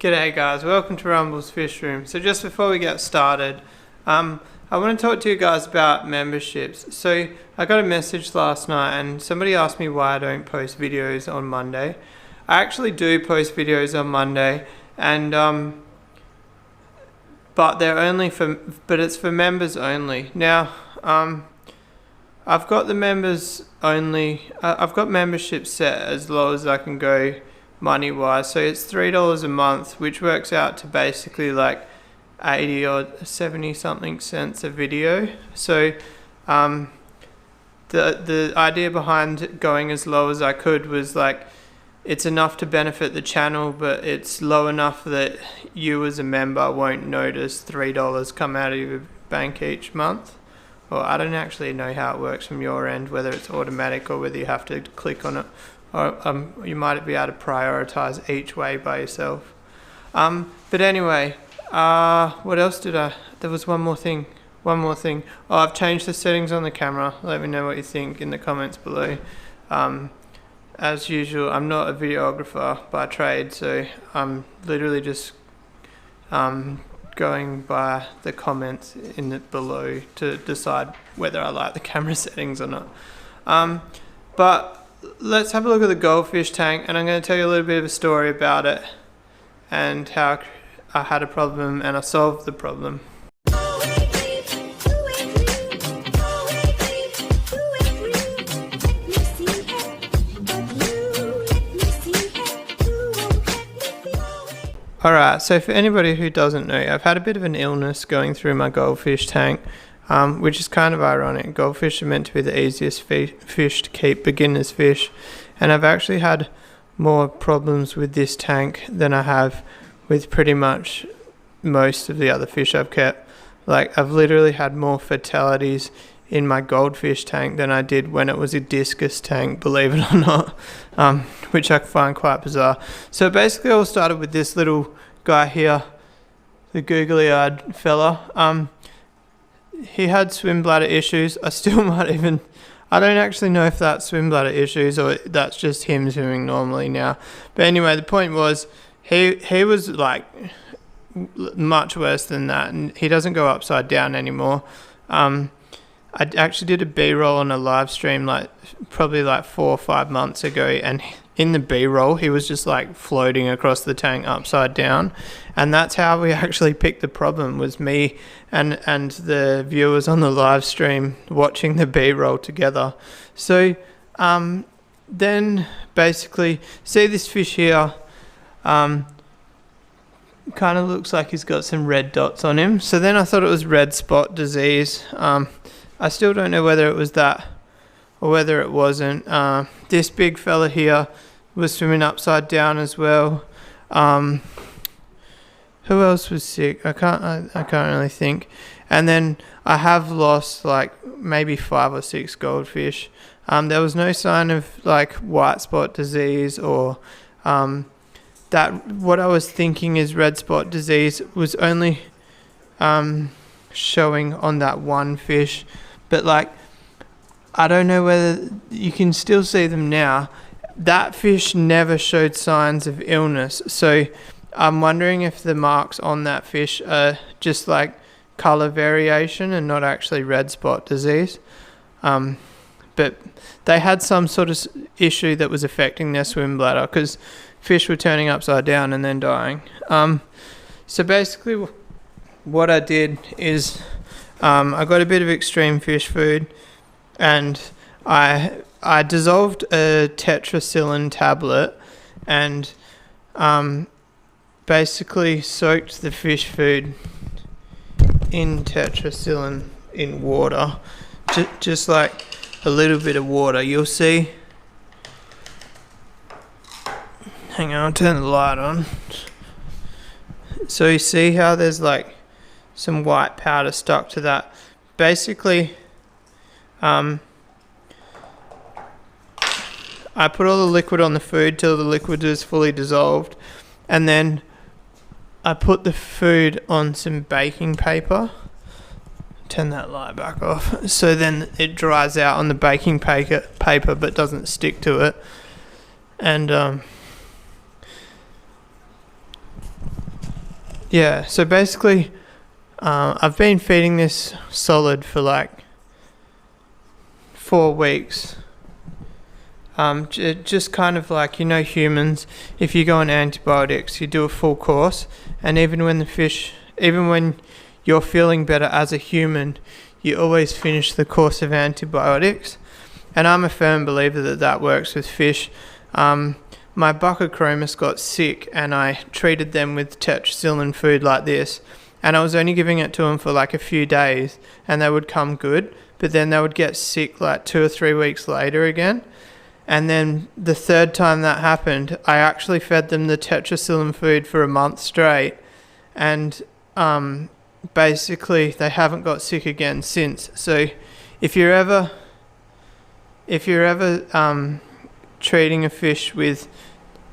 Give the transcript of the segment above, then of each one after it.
G'day guys, welcome to Rumble's Fish Room. So just before we get started, I want to talk to you guys about memberships. So I got a message last night and somebody asked me why I don't post videos on Monday. I actually do post videos on Monday, and but it's for members only. Now, I've got the members only. I've got membership set as low as I can go money wise, so it's $3 a month, which works out to basically like 80 or 70 something cents a video. So the idea behind going as low as I could was like, it's enough to benefit the channel, but it's low enough that you as a member won't notice $3 come out of your bank each month. Well, I don't actually know how it works from your end, whether it's automatic or whether you have to click on it. Or you might be able to prioritize each way by yourself. But anyway, what else did I? There was one more thing. Oh, I've changed the settings on the camera. Let me know what you think in the comments below. As usual, I'm not a videographer by trade, so I'm literally just going by the comments below to decide whether I like the camera settings or not. But let's have a look at the goldfish tank, and I'm going to tell you a little bit of a story about it and how I had a problem and I solved the problem. Alright, so for anybody who doesn't know, I've had a bit of an illness going through my goldfish tank. Which is kind of ironic. Goldfish are meant to be the easiest fish to keep, beginner's fish, and I've actually had more problems with this tank than I have with pretty much most of the other fish I've kept. Like, I've literally had more fatalities in my goldfish tank than I did when it was a discus tank, believe it or not, which I find quite bizarre. So basically all started with this little guy here, the googly-eyed fella. He had swim bladder issues. I don't actually know if that's swim bladder issues or that's just him swimming normally now. But anyway, the point was he was like much worse than that, and he doesn't go upside down anymore. I actually did a B-roll on a live stream probably 4 or 5 months ago, and in the B-roll he was just like floating across the tank upside down, and that's how we actually picked the problem, was me and the viewers on the live stream watching the B-roll together. So then basically, see this fish here, kind of looks like he's got some red dots on him. So then I thought it was red spot disease. I still don't know whether it was that or whether it wasn't. This big fella here was swimming upside down as well. Who else was sick? I can't really think. And then I have lost like maybe 5 or 6 goldfish. There was no sign of like white spot disease or that. What I was thinking is red spot disease was only showing on that one fish, but like, I don't know whether you can still see them now. That fish never showed signs of illness, so I'm wondering if the marks on that fish are just like color variation and not actually red spot disease. But they had some sort of issue that was affecting their swim bladder, because fish were turning upside down and then dying. So basically what I did is I got a bit of extreme fish food, and I dissolved a tetracycline tablet and basically soaked the fish food in tetracycline in water, just like a little bit of water. You'll see. Hang on, I'll turn the light on. So you see how there's like some white powder stuck to that. Basically, I put all the liquid on the food till the liquid is fully dissolved, and then I put the food on some baking paper. Turn that light back off. So then it dries out on the baking paper but doesn't stick to it. And Yeah, so basically, I've been feeding this solid for like 4 weeks. Just kind of like, humans, if you go on antibiotics, you do a full course, and even when you're feeling better as a human, you always finish the course of antibiotics. And I'm a firm believer that works with fish. My Buccochromis got sick, and I treated them with tetracycline food like this, and I was only giving it to them for like a few days, and they would come good, but then they would get sick like 2 or 3 weeks later again. And then the third time that happened, I actually fed them the tetracycline food for a month straight, and basically they haven't got sick again since. So if you're ever treating a fish with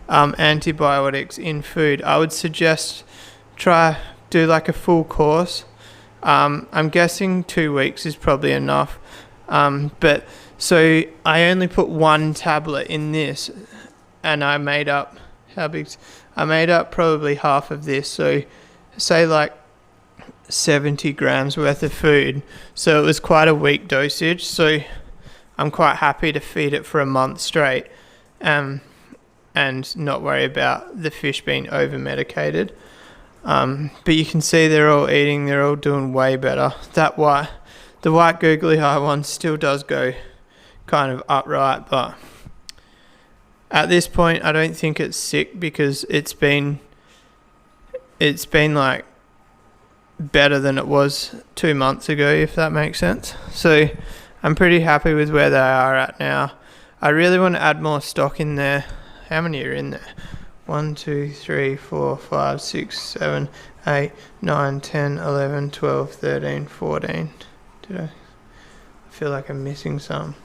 antibiotics in food, I would suggest do like a full course. I'm guessing 2 weeks is probably enough, but so I only put 1 tablet in this, and I made up probably half of this, so say like 70 grams worth of food. So it was quite a weak dosage, so I'm quite happy to feed it for a month straight, and not worry about the fish being over medicated. But you can see they're all eating, they're all doing way better. The white googly eye one still does go kind of upright, but at this point I don't think it's sick, because it's been like better than it was 2 months ago, if that makes sense. So I'm pretty happy with where they are at now. I really want to add more stock in there. How many are in there? 1, 2, 3, 4, 5, 6, 7, 8, 9, 10, 11, 12, 13, 14. I feel like I'm missing some.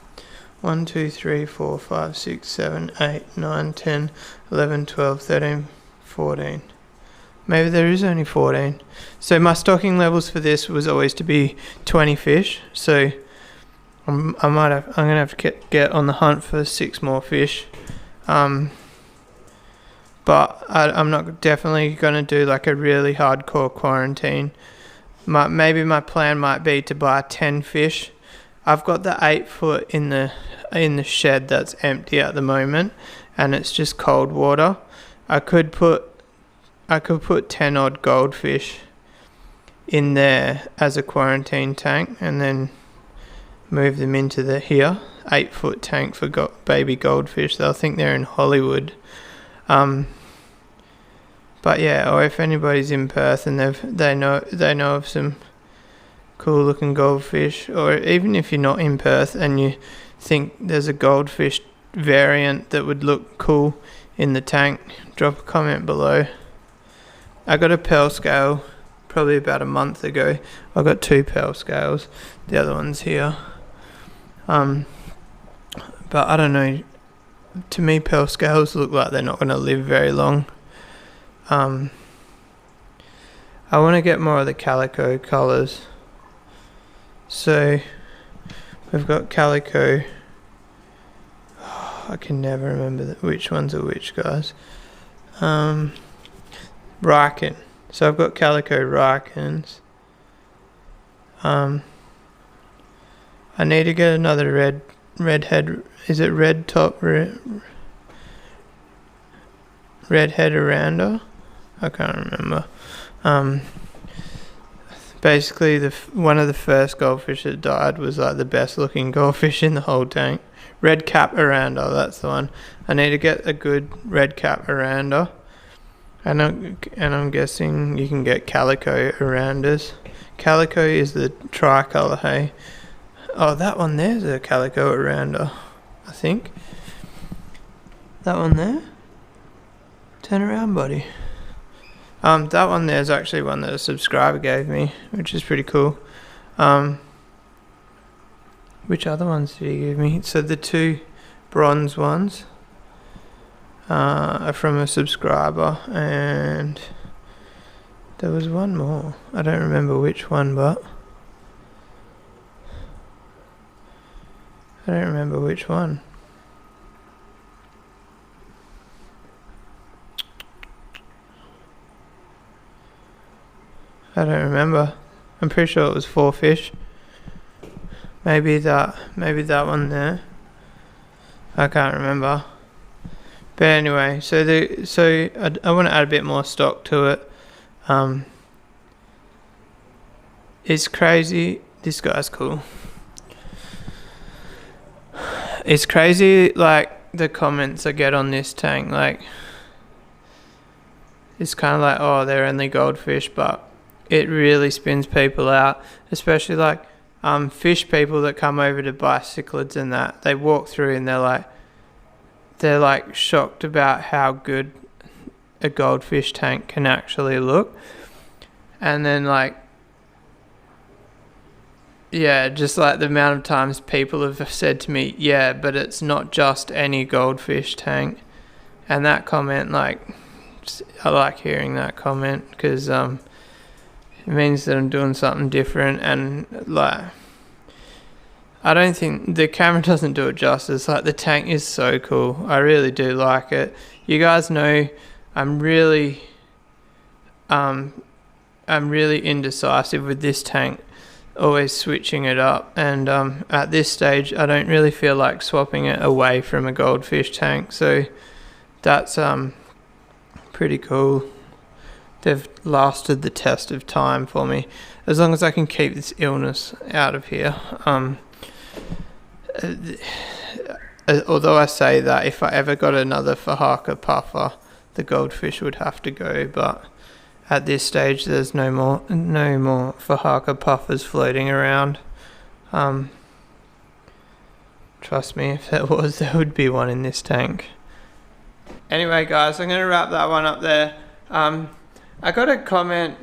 1, 2, 3, 4, 5, 6, 7, 8, 9, 10, 11, 12, 13, 14. Maybe there is only 14. So my stocking levels for this was always to be 20 fish. So I'm gonna have to get on the hunt for 6 more fish. But I'm not definitely gonna do like a really hardcore quarantine. Maybe my plan might be to buy 10 fish. I've got the 8 foot in the shed that's empty at the moment, and it's just cold water. I could put 10 odd goldfish in there as a quarantine tank, and then move them into the 8 foot tank for baby goldfish. They'll think they're in Hollywood. But yeah, or if anybody's in Perth and they know of some cool looking goldfish, or even if you're not in Perth and you think there's a goldfish variant that would look cool in the tank, drop a comment below. I got a pearl scale probably about a month ago. I got 2 pearl scales. The other one's here. But I don't know. To me, pearl scales look like they're not going to live very long. I want to get more of the calico colours. So we've got calico. I can never remember which ones are which, guys. Riken. So I've got calico Rikens. I need to get another redhead. Is it red top redhead aranda? I can't remember. Basically, one of the first goldfish that died was like the best looking goldfish in the whole tank. Red cap aranda, that's the one. I need to get a good red cap aranda. And I'm guessing you can get calico arandas. Calico is the tricolour, hey? Oh, that one there's a calico aranda, I think. That one there? Turn around, buddy. That one there's actually one that a subscriber gave me, which is pretty cool. Which other ones did he give me? So the 2 bronze ones are from a subscriber, and there was one more. I don't remember which one, but I don't remember which one. I don't remember. I'm pretty sure it was 4 fish. Maybe that one there. I can't remember. But anyway, so I want to add a bit more stock to it. It's crazy. This guy's cool. It's crazy, like, the comments I get on this tank. Like, it's kind of like, oh, they're only goldfish, but it really spins people out, especially like fish people that come over to buy cichlids and that. They walk through and they're like shocked about how good a goldfish tank can actually look. And then, like, yeah, just like the amount of times people have said to me, yeah, but it's not just any goldfish tank. And that comment, like, I like hearing that comment, because it means that I'm doing something different. And like, I don't think the camera doesn't do it justice. Like, the tank is so cool. I really do like it. You guys know I'm really indecisive with this tank, always switching it up. And at this stage, I don't really feel like swapping it away from a goldfish tank. So that's pretty cool. They've lasted the test of time for me, as long as I can keep this illness out of here. Although I say that if I ever got another Fahaka puffer, the goldfish would have to go, but at this stage there's no more Fahaka puffers floating around. Trust me, if there was, there would be one in this tank. Anyway guys, I'm going to wrap that one up there. I got a comment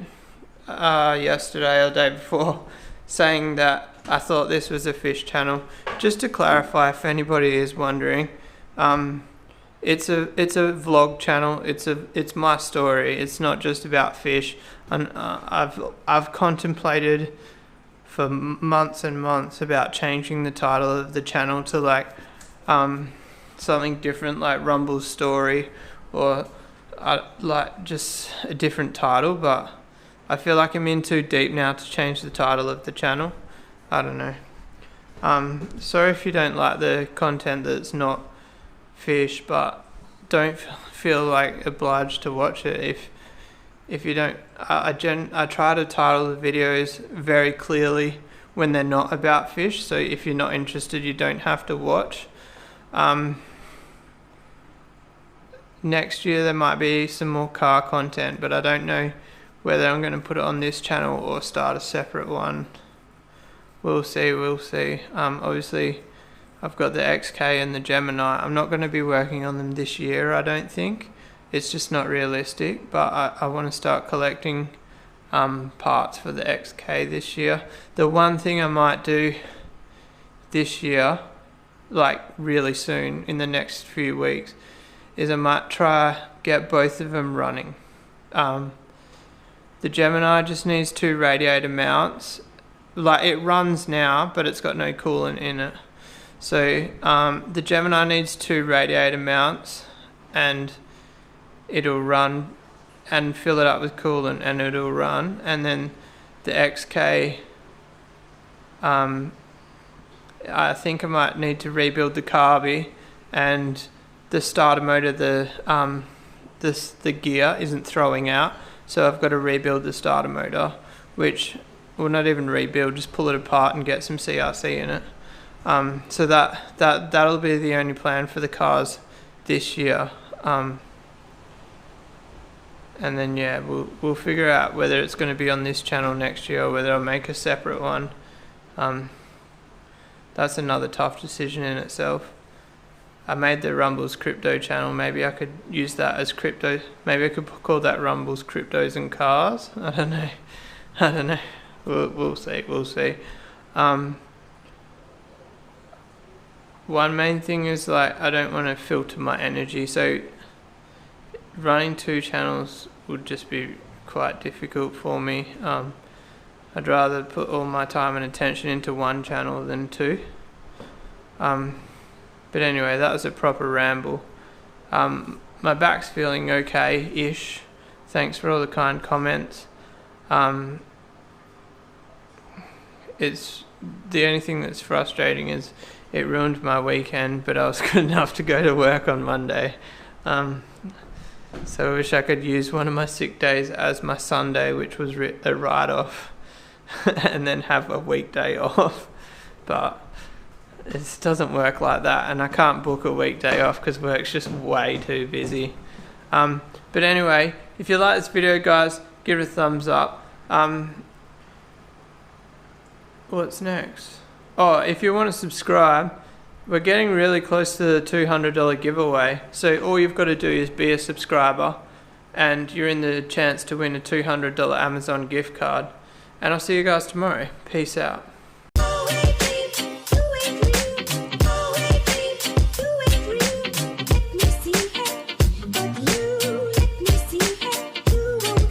yesterday or the day before saying that I thought this was a fish channel. Just to clarify, if anybody is wondering, it's a vlog channel. It's my story. It's not just about fish. And I've contemplated for months and months about changing the title of the channel to like something different, like Rumble's Story, or like just a different title. But I feel like I'm in too deep now to change the title of the channel. I don't know. Sorry if you don't like the content that's not fish, but don't feel like obliged to watch it if you don't. I try to title the videos very clearly when they're not about fish, so if you're not interested, you don't have to watch. Next year there might be some more car content, but I don't know whether I'm going to put it on this channel or start a separate one. We'll see. Obviously I've got the XK and the Gemini. I'm not going to be working on them this year, I don't think. It's just not realistic, but I want to start collecting parts for the XK this year. The one thing I might do this year, like really soon, in the next few weeks, is I might try get both of them running. The Gemini just needs 2 radiator mounts. Like, it runs now, but it's got no coolant in it. So the Gemini needs 2 radiator mounts, and it'll run, and fill it up with coolant, and it'll run. And then the XK, I think I might need to rebuild the carby, and the starter motor, the gear isn't throwing out, so I've got to rebuild the starter motor, which, well, not even rebuild, just pull it apart and get some CRC in it. So that'll be the only plan for the cars this year. And then yeah, we'll figure out whether it's going to be on this channel next year or whether I'll make a separate one. That's another tough decision in itself. I made the Rumble's Crypto channel. Maybe I could use that as crypto. Maybe I could call that Rumble's Cryptos and Cars. I don't know. We'll see. One main thing is, like, I don't want to filter my energy, so running 2 channels would just be quite difficult for me. I'd rather put all my time and attention into 1 channel than 2. But anyway, that was a proper ramble. My back's feeling okay-ish. Thanks for all the kind comments. It's the only thing that's frustrating is it ruined my weekend, but I was good enough to go to work on Monday. So I wish I could use one of my sick days as my Sunday, which was a write-off, and then have a weekday off. But it doesn't work like that, and I can't book a weekday off because work's just way too busy. But anyway, if you like this video, guys, give it a thumbs up. What's next? Oh, if you want to subscribe, we're getting really close to the $200 giveaway. So all you've got to do is be a subscriber, and you're in the chance to win a $200 Amazon gift card. And I'll see you guys tomorrow. Peace out.